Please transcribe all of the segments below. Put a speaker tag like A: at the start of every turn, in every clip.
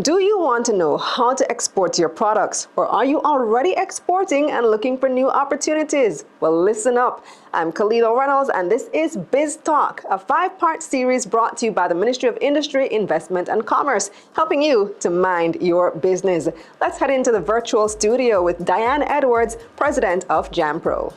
A: Do you want to know how to export your products, or are you already exporting and looking for new opportunities? Well, listen up. I'm Khalil Reynolds, and this is Biz Talk, a 5-part series brought to you by the Ministry of Industry, Investment, and Commerce, helping you to mind your business. Let's head into the virtual studio with Diane Edwards, President of JAMPRO.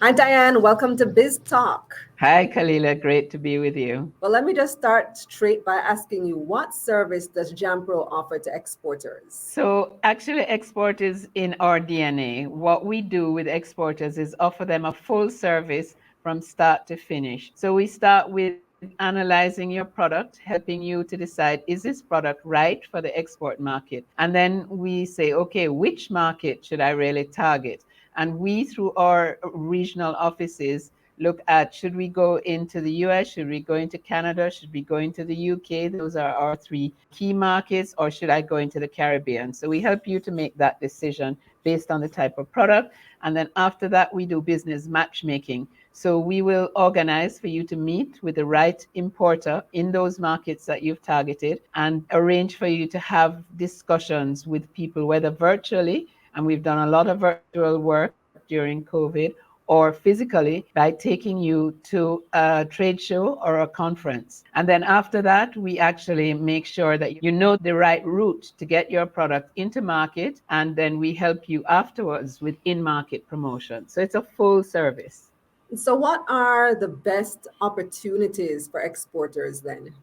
A: Hi, Diane. Welcome to Biz Talk.
B: Hi, Kalila. Great to be with you.
A: Well, let me just start straight by asking you, what service does JAMPRO offer to exporters?
B: So actually, export is in our DNA. What we do with exporters is offer them a full service from start to finish. So we start with analyzing your product, helping you to decide, is this product right for the export market? And then we say, okay, which market should I really target? And we, through our regional offices, look at, should we go into the US? Should we go into Canada? Should we go into the UK? Those are our 3 key markets. Or should I go into the Caribbean? So we help you to make that decision based on the type of product. And then after that, we do business matchmaking. So we will organize for you to meet with the right importer in those markets that you've targeted and arrange for you to have discussions with people, whether virtually, and we've done a lot of virtual work during COVID, or physically by taking you to a trade show or a conference. And then after that, we actually make sure that you know the right route to get your product into market, and then we help you afterwards with in-market promotion. So it's a full service.
A: So what are the best opportunities for exporters then?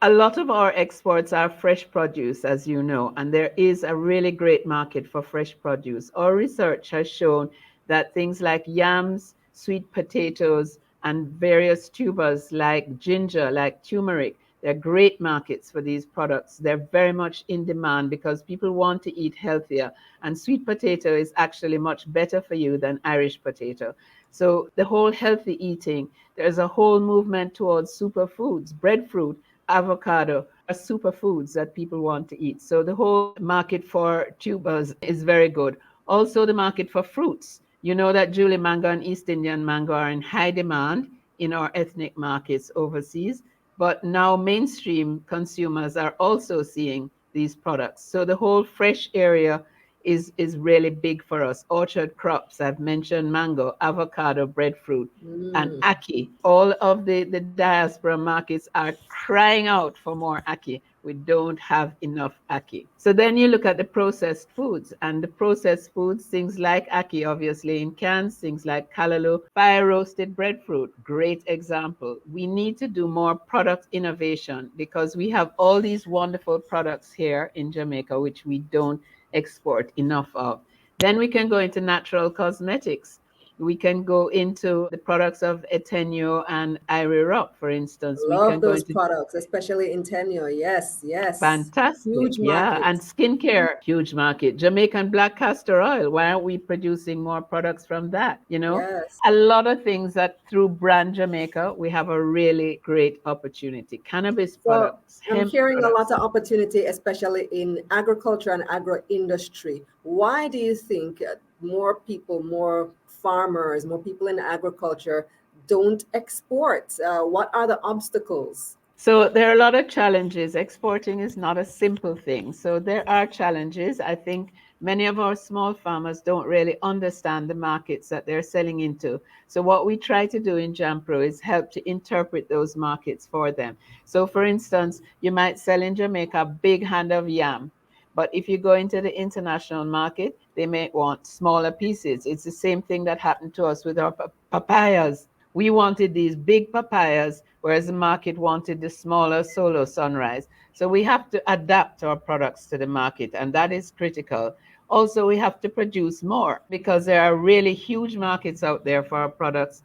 B: A lot of our exports are fresh produce, as you know, and there is a really great market for fresh produce. Our research has shown that things like yams, sweet potatoes, and various tubers like ginger, like turmeric, they're great markets for these products. They're very much in demand because people want to eat healthier. And sweet potato is actually much better for you than Irish potato. So the whole healthy eating, there's a whole movement towards superfoods, breadfruit, avocado are superfoods that people want to eat. So the whole market for tubers is very good. Also, the market for fruits. You know that Julie mango and East Indian mango are in high demand in our ethnic markets overseas, but now mainstream consumers are also seeing these products. So the whole fresh area is really big for us. Orchard crops, I've mentioned mango, avocado, breadfruit, and ackee. All of the diaspora markets are crying out for more ackee. We don't have enough ackee. So then you look at the processed foods, and the processed foods, things like ackee, obviously in cans, things like callaloo, fire roasted breadfruit, great example. We need to do more product innovation because we have all these wonderful products here in Jamaica, which we don't export enough of. Then we can go into natural cosmetics. We can go into the products of Etenio and Irie Rock, for instance. We
A: Love
B: can go
A: those
B: into
A: products, especially in tenure. Yes, yes.
B: fantastic,
A: Huge
B: yeah,
A: market.
B: and skincare, huge market. Jamaican black castor oil. Why aren't we producing more products from that? You know,
A: Yes.
B: a lot of things that through Brand Jamaica we have a really great opportunity. Cannabis
A: So
B: products,
A: I'm
B: hemp
A: hearing a lot
B: products.
A: of opportunity, especially in agriculture and agro industry. Why do you think more people, more farmers, more people in agriculture don't export? What are the obstacles?
B: So there are a lot of challenges. Exporting is not a simple thing. So there are challenges. I think many of our small farmers don't really understand the markets that they're selling into. So what we try to do in JAMPRO is help to interpret those markets for them. So for instance, you might sell in Jamaica a big hand of yam, but if you go into the international market, they may want smaller pieces. It's the same thing that happened to us with our papayas. We wanted these big papayas, whereas the market wanted the smaller solo sunrise. So we have to adapt our products to the market, and that is critical. Also, we have to produce more because there are really huge markets out there for our products,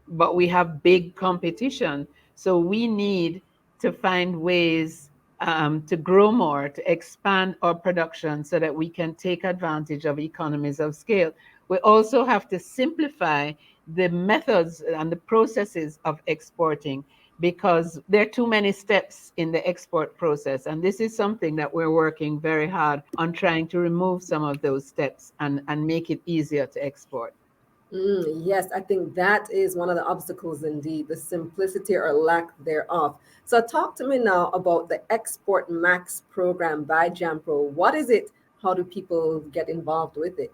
B: but we have big competition. So we need to find ways to grow more, to expand our production so that we can take advantage of economies of scale. We also have to simplify the methods and the processes of exporting because there are too many steps in the export process. And this is something that we're working very hard on, trying to remove some of those steps and make it easier to export.
A: Yes, I think that is one of the obstacles indeed, the simplicity or lack thereof. So, talk to me now about the Export Max program by JAMPRO. What is it? How do people get involved with it?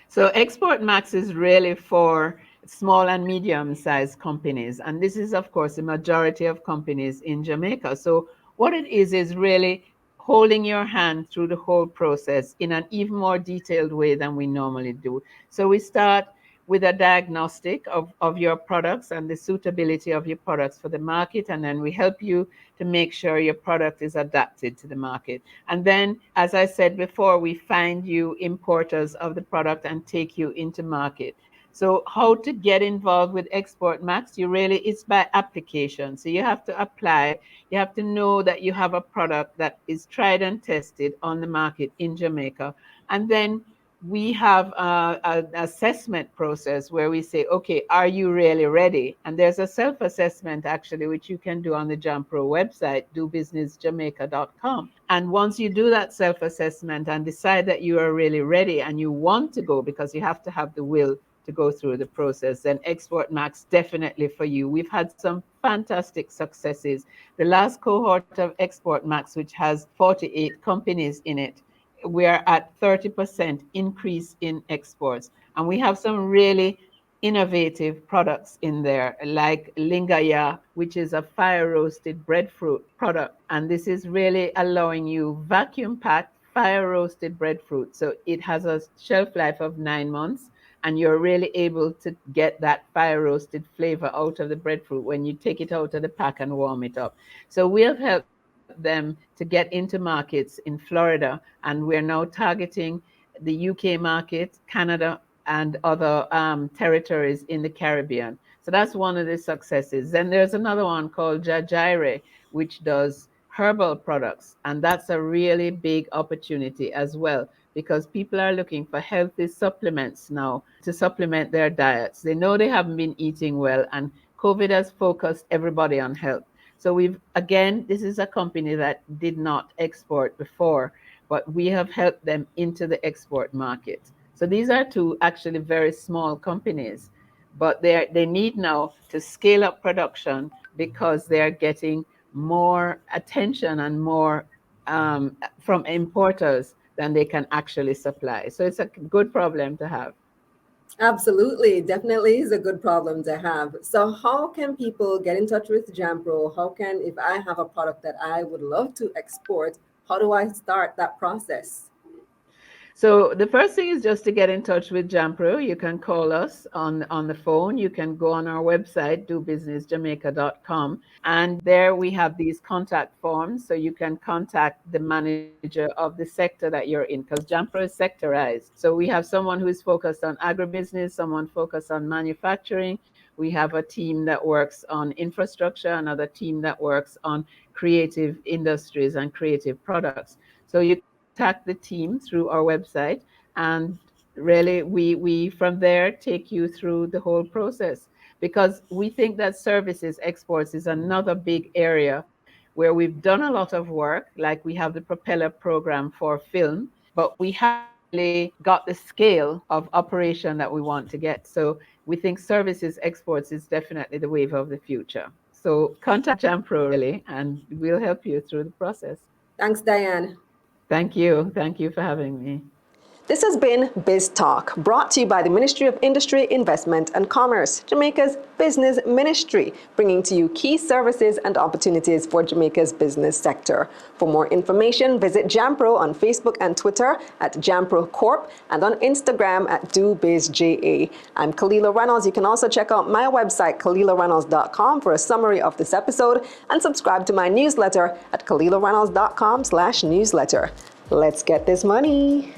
B: So Export Max is really for small and medium-sized companies, and this is, of course, the majority of companies in Jamaica. So what it is really holding your hand through the whole process in an even more detailed way than we normally do. So we start with a diagnostic of your products and the suitability of your products for the market, and then we help you to make sure your product is adapted to the market. And then, as I said before, we find you importers of the product and take you into market. So how to get involved with Export Max? It's by application. So you have to apply. You have to know that you have a product that is tried and tested on the market in Jamaica. And then we have an assessment process where we say, okay, are you really ready? And there's a self-assessment actually, which you can do on the JAMPRO website, dobusinessjamaica.com. And once you do that self-assessment and decide that you are really ready and you want to go, because you have to have the will to go through the process, then Export Max definitely for you. We've had some fantastic successes. The last cohort of Export Max, which has 48 companies in it, we're at 30% increase in exports. And we have some really innovative products in there, like Lingaya, which is a fire roasted breadfruit product. And this is really allowing you vacuum packed fire roasted breadfruit. So it has a shelf life of 9 months. And you're really able to get that fire roasted flavor out of the breadfruit when you take it out of the pack and warm it up. So we have helped them to get into markets in Florida, and we're now targeting the UK market, Canada, and other territories in the Caribbean. So that's one of the successes. Then there's another one called Jajire, which does herbal products, and that's a really big opportunity as well, because people are looking for healthy supplements now to supplement their diets. They know they haven't been eating well, and COVID has focused everybody on health. So this is a company that did not export before, but we have helped them into the export market. So these are two actually very small companies, but they need now to scale up production because they are getting more attention and more from importers than they can actually supply. So it's a good problem to have.
A: Absolutely, definitely is a good problem to have. So, how can people get in touch with JAMPRO? How can, if I have a product that I would love to export, how do I start that process?
B: So the first thing is just to get in touch with JAMPRO. You can call us on the phone. You can go on our website, dobusinessjamaica.com. And there we have these contact forms. So you can contact the manager of the sector that you're in, because JAMPRO is sectorized. So we have someone who is focused on agribusiness, someone focused on manufacturing. We have a team that works on infrastructure, another team that works on creative industries and creative products. So you contact the team through our website, and really we from there take you through the whole process, because we think that services exports is another big area where we've done a lot of work. Like we have the propeller program for film, but we haven't really got the scale of operation that we want to get. So we think services exports is definitely the wave of the future. So contact JAMPRO really, and we'll help you through the process.
A: Thanks, Diane.
B: Thank you. Thank you for having me.
A: This has been Biz Talk, brought to you by the Ministry of Industry, Investment and Commerce, Jamaica's business ministry, bringing to you key services and opportunities for Jamaica's business sector. For more information, visit JAMPRO on Facebook and Twitter at JAMPRO Corp and on Instagram at DoBizJA. I'm Kalila Reynolds. You can also check out my website, KalilaReynolds.com, for a summary of this episode, and subscribe to my newsletter at KalilaReynolds.com/newsletter. Let's get this money.